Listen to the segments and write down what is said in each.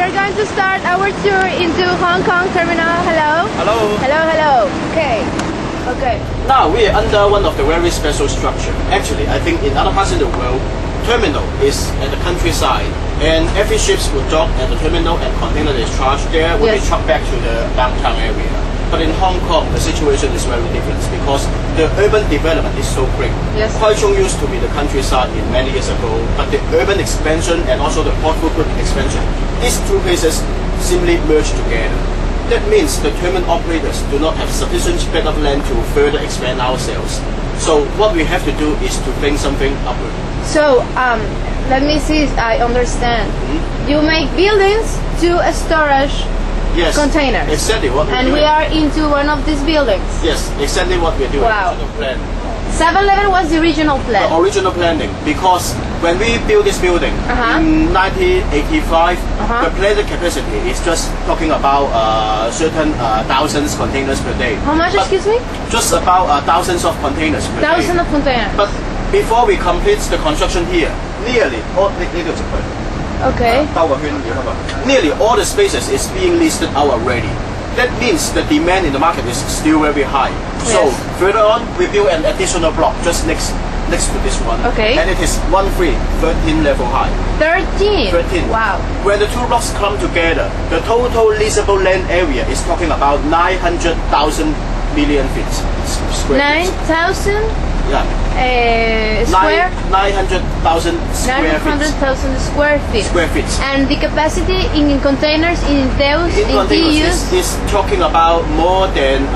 are going to start our tour into Hong Kong terminal. Hello. Hello. Hello, hello. Okay. Okay. Now we are under one of the very special structure. Actually, I think in other parts of the world, terminal is at the countryside, and every ships will dock at the terminal and container is charged there will be trucked back to the downtown area. But in Hong Kong, the situation is very different because the urban development is so quick. Yes. Taichung used to be the countryside in many years ago, but the urban expansion and also the port footprint expansion, these two places simply merge together. That means the terminal operators do not have sufficient spread of land to further expand our sales. So what we have to do is to think something upward. So, let me see if I understand. You make buildings to a storage container. Exactly what we're doing. And we are into one of these buildings. Yes, exactly what we're doing. Wow. 7-Eleven was the original plan. The original planning, because when we built this building in 1985, the planned capacity is just talking about certain thousands containers per day. How much, excuse me? Just about thousands of containers per day. Thousands of containers. But before we complete the construction here, nearly all nearly all the spaces is being listed out already. That means the demand in the market is still very high. So further on, we build an additional block just next to this one. Okay. And it is 13 level high. 13? 13. Wow. When the two blocks come together, the total leasable land area is talking about 900,000 million feet. Square 9,000? Yeah. Square? 900,000 square feet. 900,000 square feet. Square feet. And the capacity in containers, in TEUs, in TEUs? is talking about more than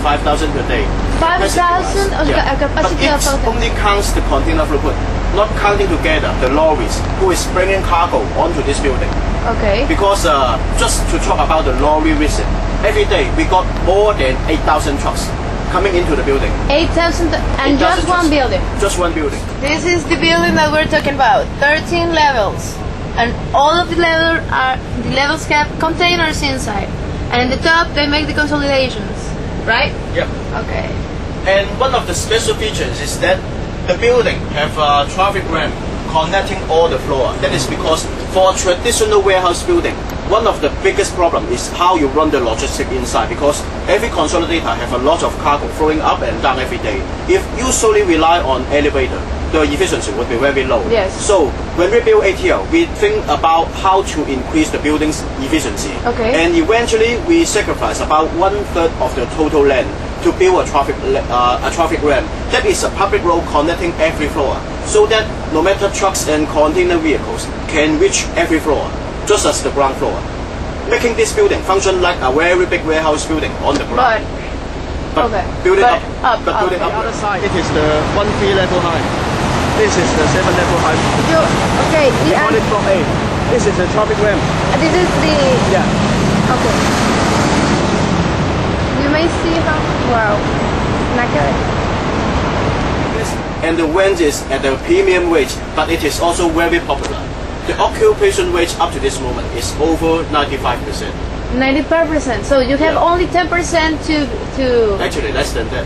5,000 per day. 5,000 capacity of it only counts the container throughput, not counting together the lorries who is bringing cargo onto this building. Okay. Because just to talk about the lorry reason, every day we got more than 8,000 trucks coming into the building. 8,000 and just one building? Just one building. This is the building that we're talking about. 13 levels. And all of the levels have containers inside. And in the top they make the consolidations, right? Yep. Okay. And one of the special features is that the building have a traffic ramp connecting all the floor. That is because for a traditional warehouse building, one of the biggest problem is how you run the logistics inside, because every consolidator have a lot of cargo flowing up and down every day. If you solely rely on elevator, the efficiency would be very low. Yes. So when we build ATL, we think about how to increase the building's efficiency. Okay. And eventually we sacrifice about 1/3 of the total land to build a traffic ramp. That is a public road connecting every floor, so that no matter trucks and container vehicles can reach every floor, just as the ground floor, making this building function like a very big warehouse building on the ground. But building up, other side. It is the 13 level high. This is the 7 level high. Okay. We call it block A. This is the traffic ramp. This is the... Yeah. Okay. You may see how... Wow. Not good. And the rent is at a premium wage, but it is also very popular. The occupation rate up to this moment is over 95%. 95%. So you have only 10% to... Actually, less than that.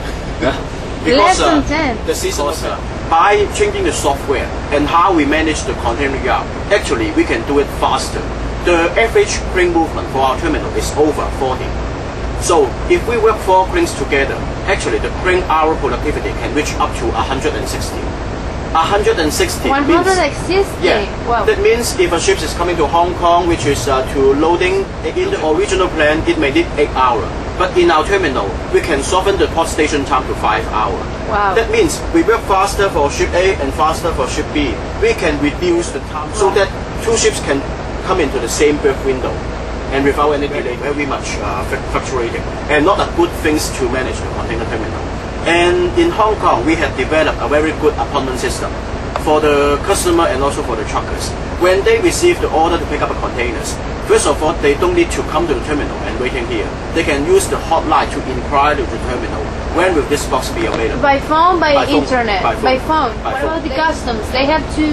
Less than 10. The season by changing the software and how we manage the container yard, actually we can do it faster. The average crane movement for our terminal is over 40. So if we work 4 cranes together, actually the crane hour productivity can reach up to 160. 160 means, wow. That means if a ship is coming to Hong Kong, which is to loading, in the original plan it may need 8 hours. But in our terminal, we can shorten the port station time to 5 hours. Wow. That means we work faster for ship A and faster for ship B. We can reduce the time so that 2 ships can come into the same berth window and without any delay, very much fluctuating, and not a good things to manage the container terminal. And in Hong Kong, we have developed a very good appointment system for the customer and also for the truckers. When they receive the order to pick up the containers, first of all, they don't need to come to the terminal and waiting here. They can use the hotline to inquire to the terminal. When will this box be available? By phone, by internet? By phone. What about the customs? They have to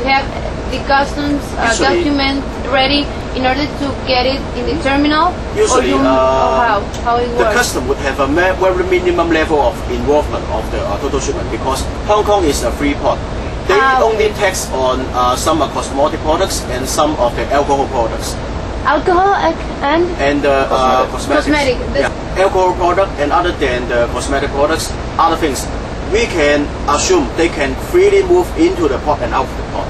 have the customs document ready in order to get it in the terminal? Usually, how it works? The custom would have a very minimum level of involvement of the total shipment, because Hong Kong is a free port. They only tax on some cosmetic products and some of the alcohol products. alcohol and cosmetic. Yeah. Alcohol product and other than the cosmetic products, other things, we can assume they can freely move into the port and out of the port.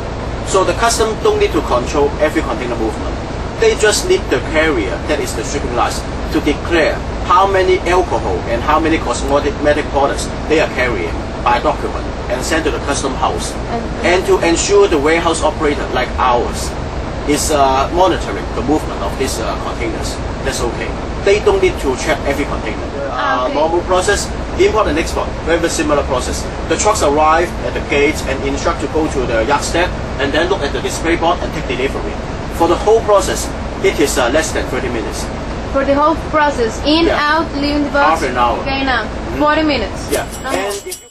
So the custom don't need to control every container movement. They just need the carrier, that is the shipping license, to declare how many alcohol and how many cosmetic products they are carrying by document and send to the custom house. And to ensure the warehouse operator, like ours, is monitoring the movement of these containers. That's okay. They don't need to check every container. Okay. Normal process, import and export, very similar process. The trucks arrive at the gate and instruct to go to the yard step and then look at the display board and take delivery. For the whole process, it is less than 30 minutes. For the whole process, in, out, leaving the box, half an hour. going out, 40 minutes. Yeah. No And more. if you